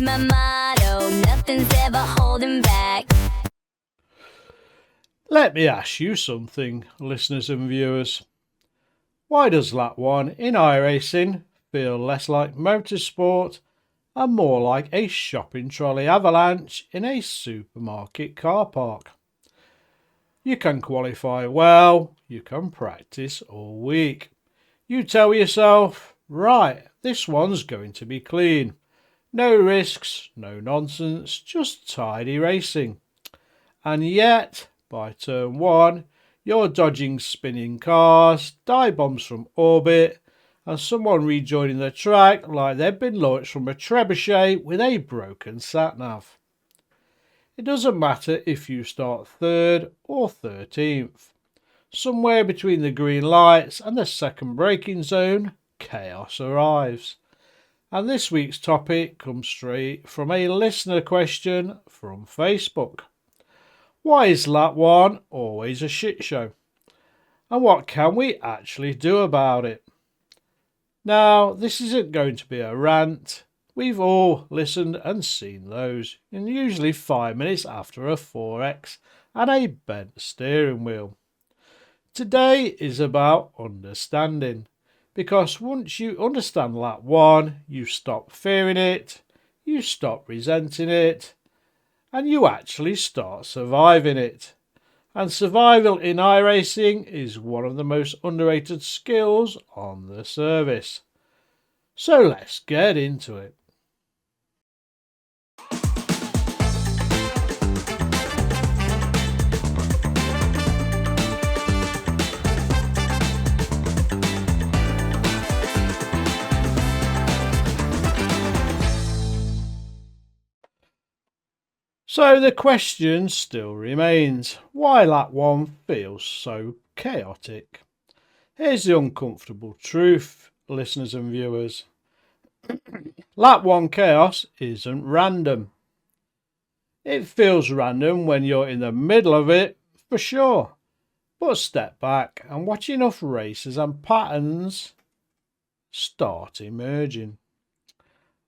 my motto, nothing's ever holding back. Let me ask you something, listeners and viewers. Why does lap 1 in iRacing feel less like motorsport and more like a shopping trolley avalanche in a supermarket car park? You can qualify well, you can practice all week. You tell yourself, right, this one's going to be clean. No risks, no nonsense, just tidy racing. And yet, by turn 1, you're dodging spinning cars, dive bombs from orbit, and someone rejoining the track like they've been launched from a trebuchet with a broken sat-nav. It doesn't matter if you start 3rd or 13th. Somewhere between the green lights and the second braking zone, chaos arrives. And this week's topic comes straight from a listener question from Facebook. Why is lap 1 always a shit show? And what can we actually do about it? Now, this isn't going to be a rant. We've all listened and seen those, and usually 5 minutes after a 4X and a bent steering wheel. Today is about understanding, because once you understand lap 1, you stop fearing it, you stop resenting it, and you actually start surviving it. And survival in iRacing is one of the most underrated skills on the service. So let's get into it. So the question still remains, why lap 1 feels so chaotic? Here's the uncomfortable truth, listeners and viewers. Lap 1 chaos isn't random. It feels random when you're in the middle of it, for sure. But step back and watch enough races and patterns start emerging.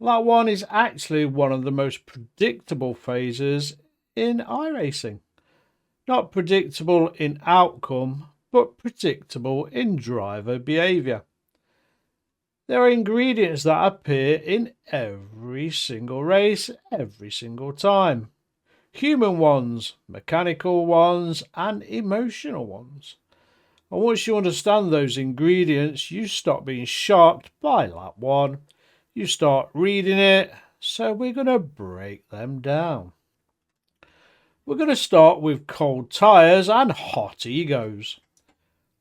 Lap 1 is actually one of the most predictable phases in iRacing. Not predictable in outcome, but predictable in driver behaviour. There are ingredients that appear in every single race, every single time. Human ones, mechanical ones, and emotional ones. And once you understand those ingredients, you stop being shocked by lap 1. You start reading it, so we're going to break them down. We're going to start with cold tyres and hot egos.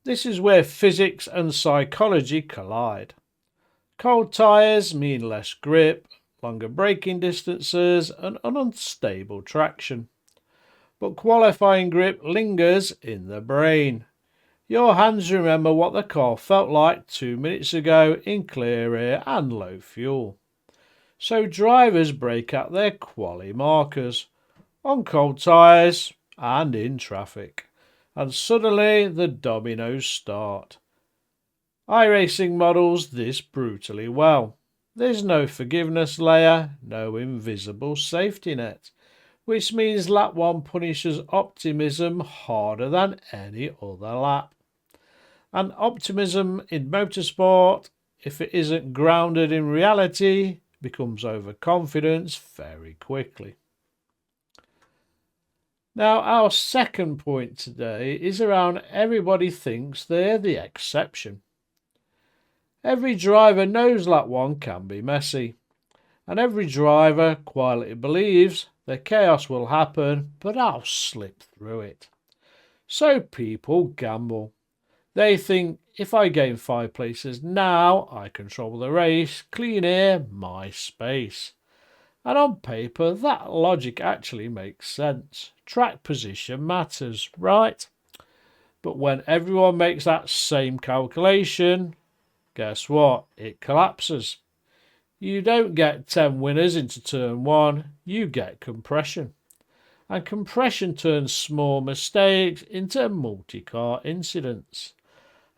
This is where physics and psychology collide. Cold tyres mean less grip, longer braking distances and unstable traction. But qualifying grip lingers in the brain. Your hands remember what the car felt like 2 minutes ago in clear air and low fuel. So drivers break out their quali markers on cold tyres and in traffic. And suddenly the dominoes start. iRacing models this brutally well. There's no forgiveness layer, no invisible safety net, which means lap 1 punishes optimism harder than any other lap. And optimism in motorsport, if it isn't grounded in reality, becomes overconfidence very quickly. Now, our second point today is around everybody thinks they're the exception. Every driver knows lap 1 can be messy, and every driver quietly believes that chaos will happen, but I'll slip through it. So people gamble. They think, if I gain 5 places now, I control the race, clean air, my space. And on paper, that logic actually makes sense. Track position matters, right? But when everyone makes that same calculation, guess what? It collapses. You don't get 10 winners into turn 1, you get compression. And compression turns small mistakes into multi-car incidents.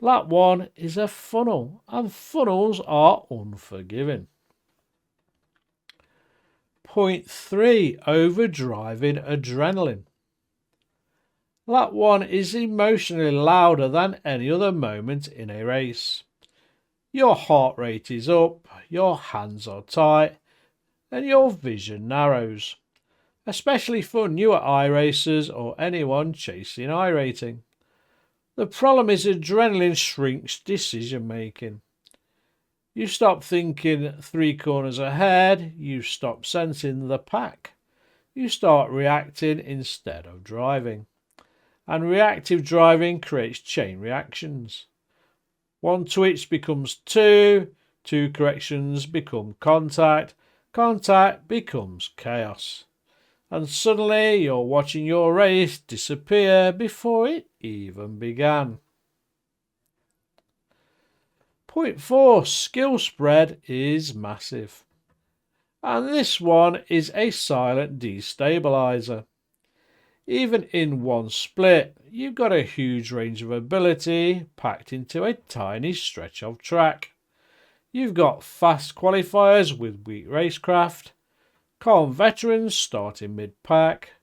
Lap 1 is a funnel, and funnels are unforgiving. Point 3. Overdriving adrenaline. Lap 1 is emotionally louder than any other moment in a race. Your heart rate is up, your hands are tight, and your vision narrows. Especially for newer iRacers or anyone chasing iRating. The problem is adrenaline shrinks decision making. You stop thinking 3 corners ahead, you stop sensing the pack. You start reacting instead of driving. And reactive driving creates chain reactions. 1 twitch becomes 2, 2 corrections become contact, contact becomes chaos. And suddenly you're watching your race disappear before it even began. Point 4. Skill spread is massive. And this one is a silent destabilizer. Even in one split, you've got a huge range of ability packed into a tiny stretch of track. You've got fast qualifiers with weak Racecraft, calm veterans starting mid-pack,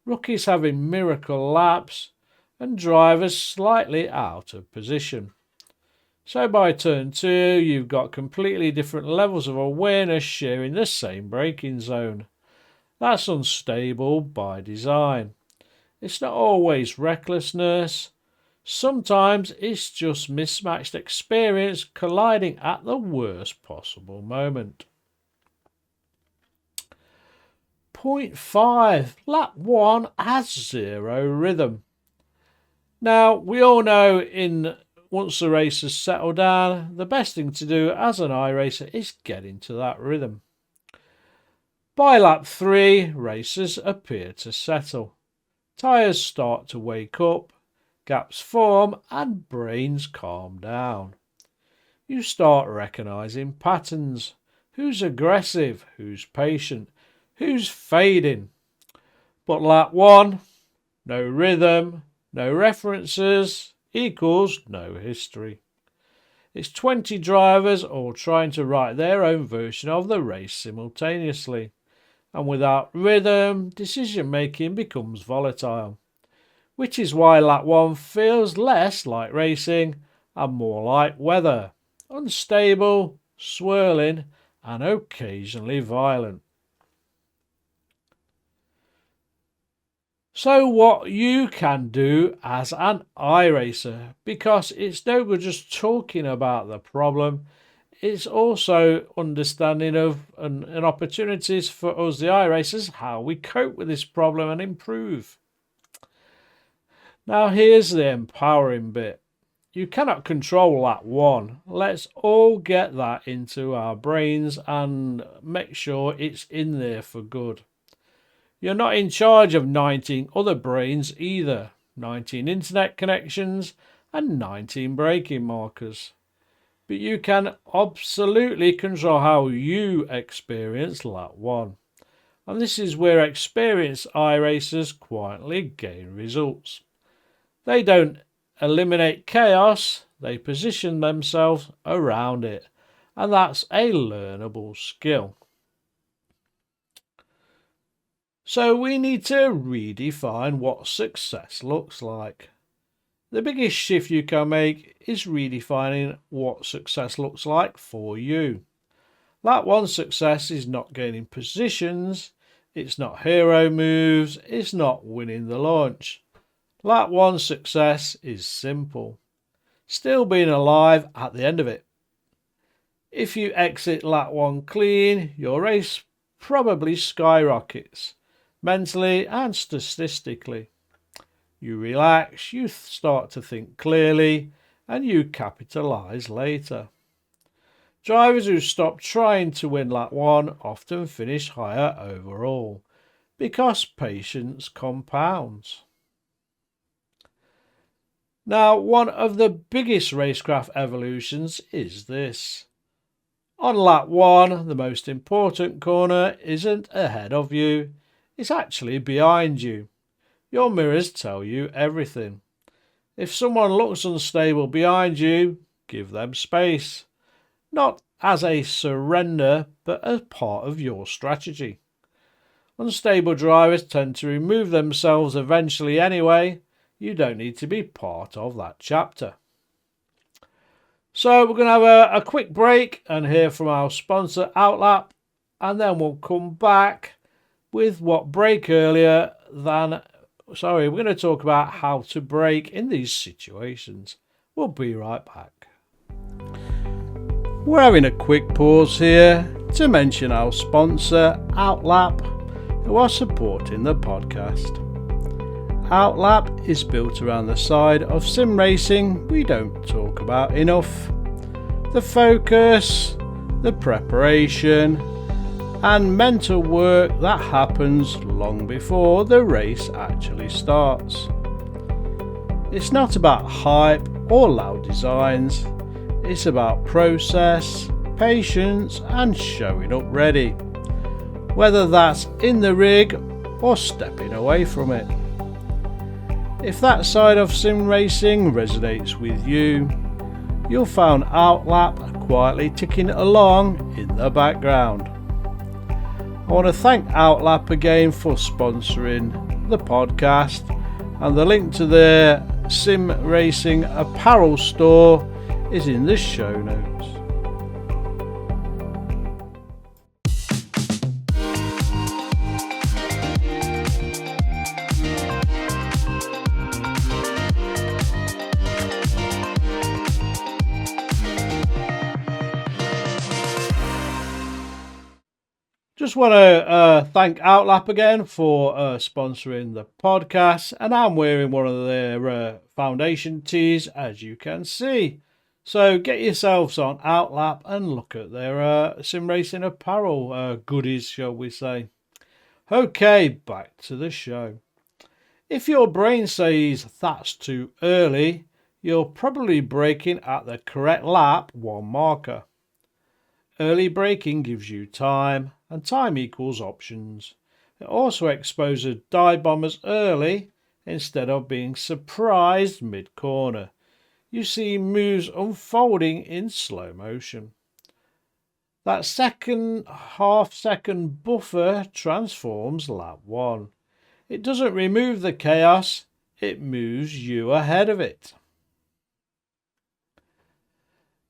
rookies having miracle laps, and drivers slightly out of position. So by turn 2, you've got completely different levels of awareness sharing the same braking zone. That's unstable by design. It's not always recklessness. Sometimes it's just mismatched experience colliding at the worst possible moment. Point 5. Lap 1 has zero rhythm. Now, we all know once the race has settled down, the best thing to do as an iRacer is get into that rhythm. By lap 3, racers appear to settle. Tyres start to wake up, gaps form, and brains calm down. You start recognising patterns. Who's aggressive? Who's patient? Who's fading? But lap 1, no rhythm, no references, equals no history. It's 20 drivers all trying to write their own version of the race simultaneously. And without rhythm, decision making becomes volatile. Which is why lap 1 feels less like racing and more like weather. Unstable, swirling, and occasionally violent. So what you can do as an iRacer, because it's no good just talking about the problem, it's also understanding of and opportunities for us the iRacers how we cope with this problem and improve. Now here's the empowering bit. You cannot control lap 1. Let's all get that into our brains and make sure it's in there for good. You're not in charge of 19 other brains either. 19 internet connections and 19 braking markers. But you can absolutely control how you experience lap 1. And this is where experienced iRacers quietly gain results. They don't eliminate chaos, they position themselves around it. And that's a learnable skill. So we need to redefine what success looks like. The biggest shift you can make is redefining what success looks like for you. Lap 1 success is not gaining positions, it's not hero moves, it's not winning the launch. Lap 1 success is simple. Still being alive at the end of it. If you exit lap 1 clean, your race probably skyrockets, mentally and statistically. You relax, you start to think clearly, and you capitalise later. Drivers who stop trying to win lap 1 often finish higher overall, because patience compounds. Now, one of the biggest Racecraft evolutions is this. On lap 1, the most important corner isn't ahead of you, it's actually behind you. Your mirrors tell you everything. If someone looks unstable behind you, give them space. Not as a surrender, but as part of your strategy. Unstable drivers tend to remove themselves eventually anyway. You don't need to be part of that chapter. So we're going to have a quick break and hear from our sponsor Outlap, and then we'll come back with what brake earlier than... Sorry, we're going to talk about how to brake in these situations. We'll be right back. We're having a quick pause here to mention our sponsor Outlap, who are supporting the podcast. Outlap is built around the side of sim racing we don't talk about enough. The focus, the preparation, and mental work that happens long before the race actually starts. It's not about hype or loud designs, it's about process, patience, and showing up ready, whether that's in the rig or stepping away from it. If that side of sim racing resonates with you, you'll find Outlap quietly ticking along in the background. I want to thank Outlap again for sponsoring the podcast, and the link to their sim racing apparel store is in the show notes. Just want to thank Outlap again for sponsoring the podcast, and I'm wearing one of their foundation tees, as you can see. So get yourselves on Outlap and look at their sim racing apparel goodies, shall we say. Okay, back to the show. If your brain says that's too early, you're probably braking at the correct lap 1 marker. Early braking gives you time, and time equals options. It also exposes dive bombers early instead of being surprised mid-corner. You see moves unfolding in slow motion. That second half-second buffer transforms lap 1. It doesn't remove the chaos, it moves you ahead of it.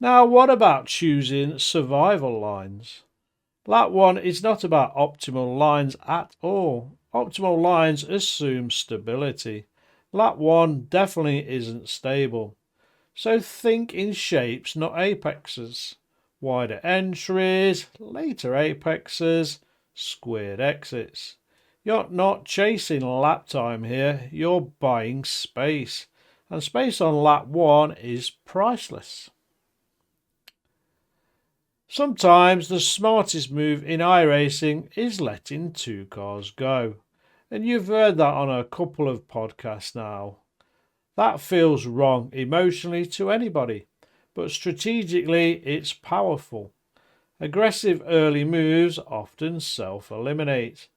Now, what about choosing survival lines? Lap 1 is not about optimal lines at all. Optimal lines assume stability. Lap 1 definitely isn't stable. So think in shapes, not apexes. Wider entries, later apexes, squared exits. You're not chasing lap time here, you're buying space. And space on lap 1 is priceless. Sometimes the smartest move in iRacing is letting 2 cars go. And you've heard that on a couple of podcasts now. That feels wrong emotionally to anybody, but strategically it's powerful. Aggressive early moves often self-eliminate.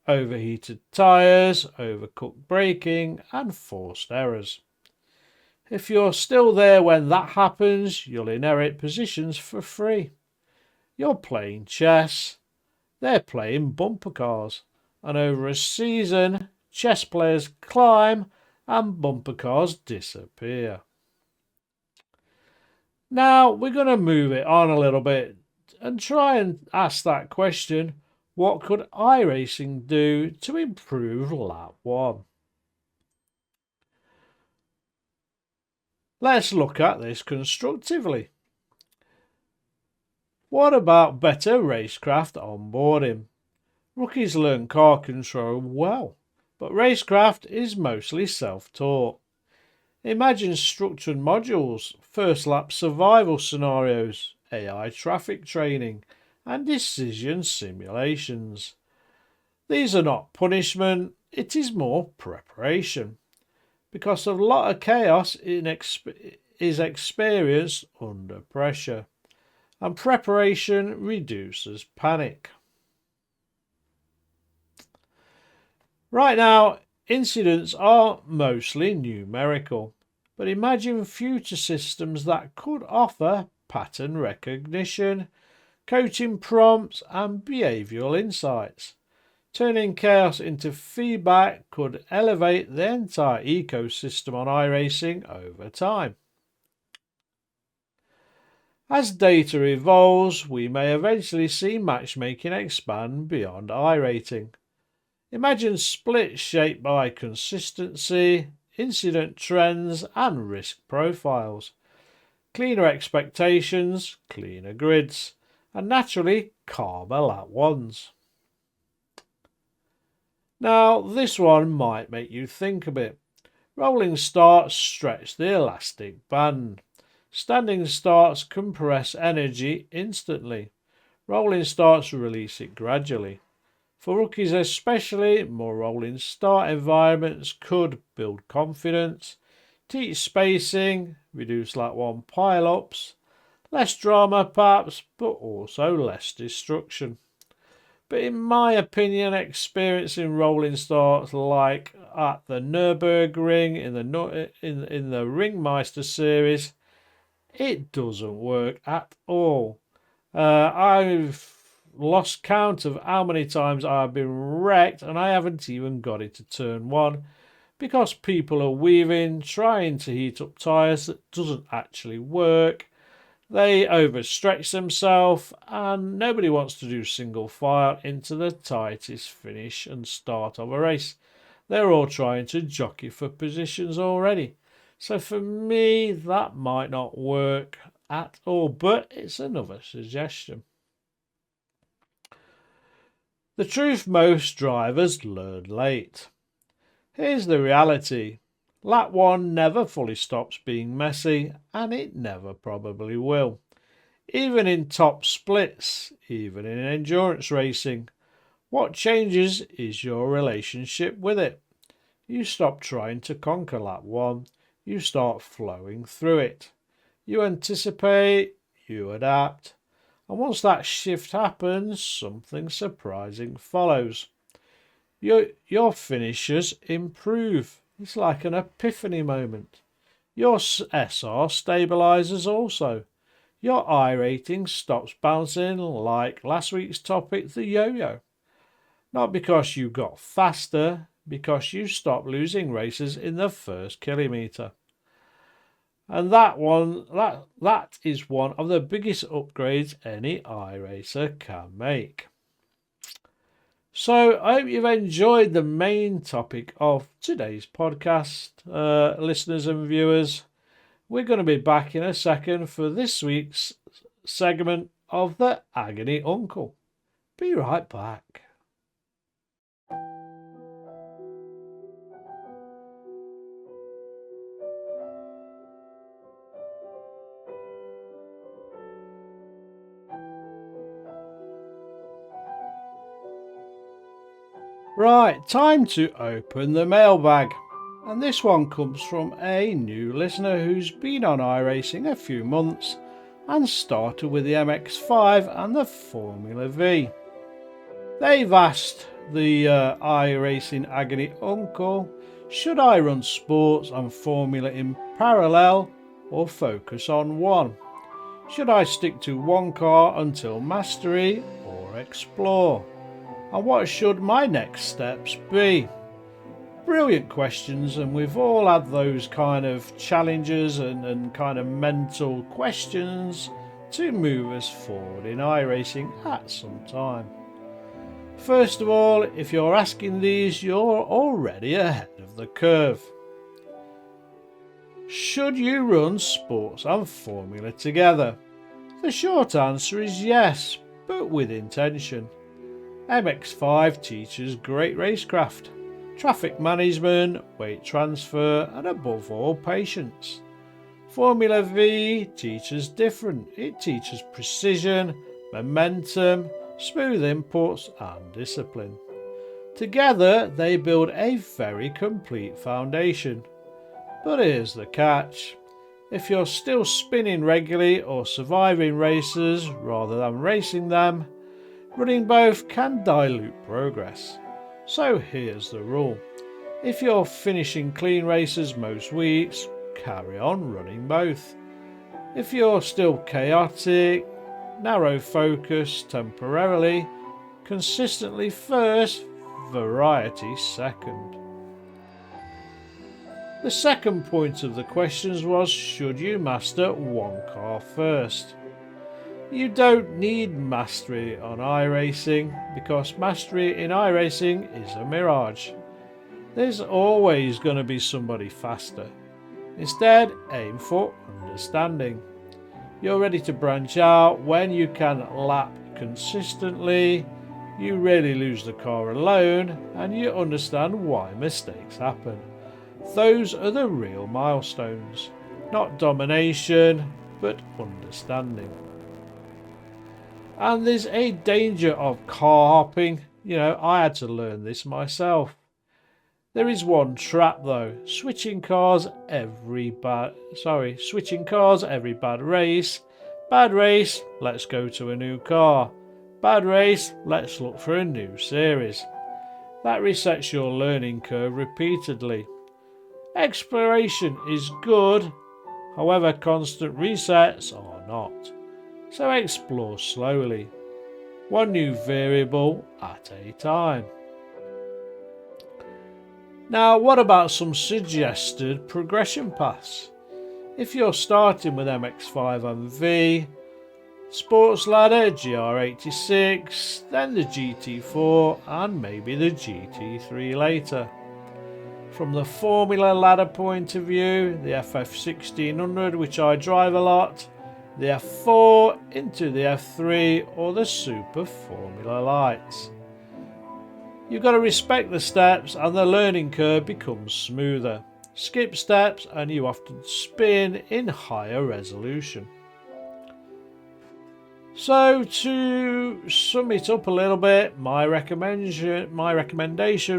Overheated tyres, overcooked braking, and forced errors. If you're still there when that happens, you'll inherit positions for free. You're playing chess, they're playing bumper cars, and over a season, chess players climb and bumper cars disappear. Now we're going to move it on a little bit and try and ask that question, what could iRacing do to improve lap 1? Let's look at this constructively. What about better Racecraft onboarding? Rookies learn car control well, but Racecraft is mostly self-taught. Imagine structured modules, first lap survival scenarios, AI traffic training, and decision simulations. These are not punishment, it is more preparation, because a lot of chaos is experienced under pressure, and preparation reduces panic. Right now, incidents are mostly numerical, but imagine future systems that could offer pattern recognition, coaching prompts, and behavioural insights. Turning chaos into feedback could elevate the entire ecosystem on iRacing over time. As data evolves, we may eventually see matchmaking expand beyond iRating. Imagine splits shaped by consistency, incident trends, and risk profiles. Cleaner expectations, cleaner grids, and naturally calmer lap ones. Now, this one might make you think a bit. Rolling starts stretch the elastic band. Standing starts compress energy instantly. Rolling starts release it gradually. For rookies especially, more rolling start environments could build confidence, teach spacing, reduce lap 1 pile-ups, less drama perhaps, but also less destruction. But in my opinion, experiencing rolling starts like at the Nürburgring in the Ringmeister series, it doesn't work at all. I've lost count of how many times I've been wrecked and I haven't even got into turn 1 because people are weaving, trying to heat up tyres that doesn't actually work. They overstretch themselves and nobody wants to do single file into the tightest finish and start of a race. They're all trying to jockey for positions already. So for me, that might not work at all, but it's another suggestion. The truth most drivers learn late. Here's the reality. Lap 1 never fully stops being messy, and it never probably will. Even in top splits, even in endurance racing, what changes is your relationship with it. You stop trying to conquer lap 1, you start flowing through it. You anticipate, you adapt, and once that shift happens, something surprising follows. Your finishers improve. It's like an epiphany moment. Your SR stabilizes also. Your iRating stops bouncing like last week's topic, the yo-yo. Not because you got faster, because you stopped losing races in the first kilometre. And that is one of the biggest upgrades any iRacer can make. So I hope you've enjoyed the main topic of today's podcast, listeners and viewers. We're going to be back in a second for this week's segment of the Agony Uncle. Be right back. Right, time to open the mailbag. And this one comes from a new listener who's been on iRacing a few months and started with the MX-5 and the Formula V. They've asked the iRacing Agony Uncle, should I run sports and Formula in parallel or focus on one? Should I stick to one car until mastery or explore? And what should my next steps be? Brilliant questions, and we've all had those kind of challenges and kind of mental questions to move us forward in iRacing at some time. First of all, if you're asking these, you're already ahead of the curve. Should you run sports and Formula together? The short answer is yes, but with intention. MX-5 teaches great racecraft, traffic management, weight transfer, and above all, patience. Formula V teaches different. It teaches precision, momentum, smooth inputs, and discipline. Together, they build a very complete foundation. But here's the catch. If you're still spinning regularly or surviving races rather than racing them, running both can dilute progress. So here's the rule. If you're finishing clean races most weeks, carry on running both. If you're still chaotic, narrow focus temporarily, consistently first, variety second. The second point of the questions was, should you master one car first? You don't need mastery on iRacing, because mastery in iRacing is a mirage. There's always going to be somebody faster. Instead, aim for understanding. You're ready to branch out when you can lap consistently, you really lose the car alone, and you understand why mistakes happen. Those are the real milestones. Not domination, but understanding. And there's a danger of car hopping. I had to learn this myself. There is one trap though. Switching cars every bad race. Bad race, let's go to a new car. Bad race, let's look for a new series. That resets your learning curve repeatedly. Exploration is good, however constant resets are not. So explore slowly, one new variable at a time. Now, what about some suggested progression paths? If you're starting with MX5 and V, Sports Ladder GR86, then the GT4 and maybe the GT3 later. From the Formula Ladder point of view, the FF1600, which I drive a lot, the F4 into the F3 or the Super Formula Lights. You've got to respect the steps and the learning curve becomes smoother. Skip steps and you often spin in higher resolution. So to sum it up a little bit, my recommendation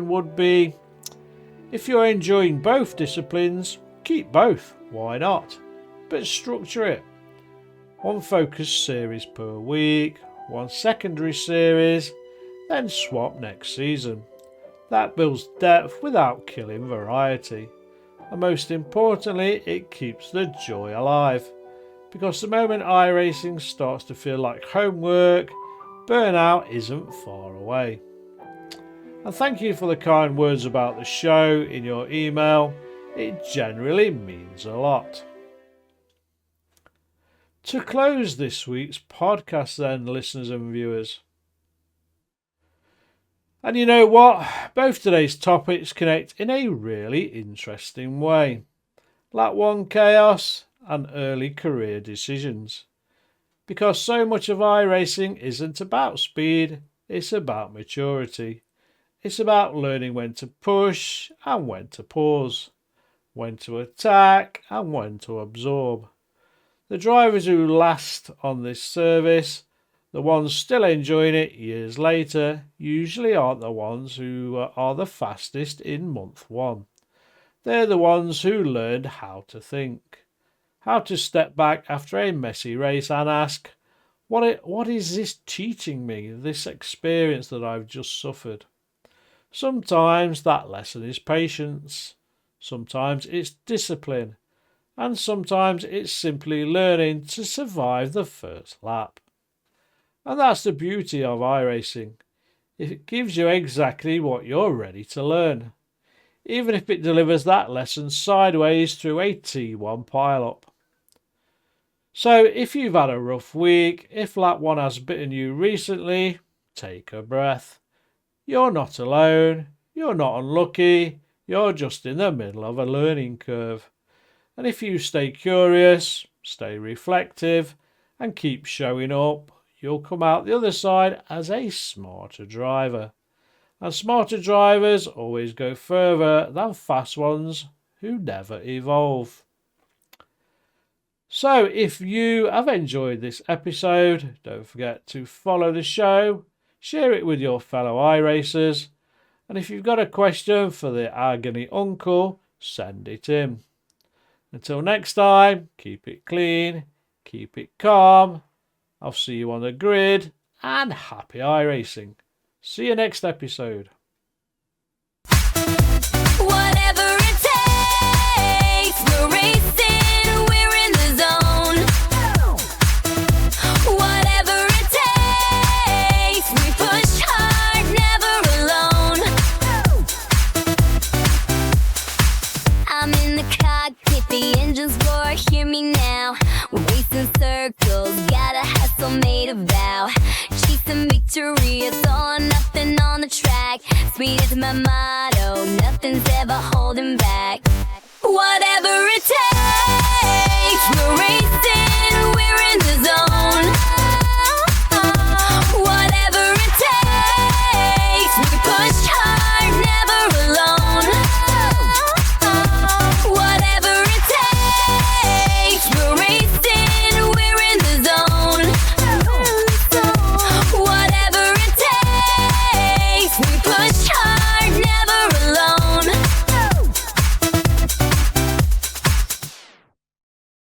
would be, if you're enjoying both disciplines, keep both, why not? But structure it. One focus series per week, one secondary series, then swap next season. That builds depth without killing variety. And most importantly, it keeps the joy alive. Because the moment iRacing starts to feel like homework, burnout isn't far away. And thank you for the kind words about the show in your email. It generally means a lot. To close this week's podcast then, listeners and viewers. And you know what? Both today's topics connect in a really interesting way. Lap 1 chaos and early career decisions. Because so much of iRacing isn't about speed, it's about maturity. It's about learning when to push and when to pause, when to attack and when to absorb. The drivers who last on this service, the ones still enjoying it years later, usually aren't the ones who are the fastest in month 1. They're the ones who learned how to think, how to step back after a messy race and ask, what is this teaching me, this experience that I've just suffered? Sometimes that lesson is patience, sometimes it's discipline, and sometimes it's simply learning to survive the first lap. And that's the beauty of iRacing. It gives you exactly what you're ready to learn, even if it delivers that lesson sideways through a T1 pile-up. So if you've had a rough week, if lap 1 has bitten you recently, take a breath. You're not alone, you're not unlucky, you're just in the middle of a learning curve. And if you stay curious, stay reflective, and keep showing up, you'll come out the other side as a smarter driver. And smarter drivers always go further than fast ones who never evolve. So if you have enjoyed this episode, don't forget to follow the show, share it with your fellow iRacers, and if you've got a question for the Agony Uncle, send it in. Until next time, keep it clean, keep it calm. I'll see you on the grid, and happy iRacing. See you next episode. Whatever it takes, we're racing, we're in the zone. Whatever it takes, we push hard, never alone. speed is my motto, nothing's ever holding back. Whatever it takes, we're racing, we're in the zone.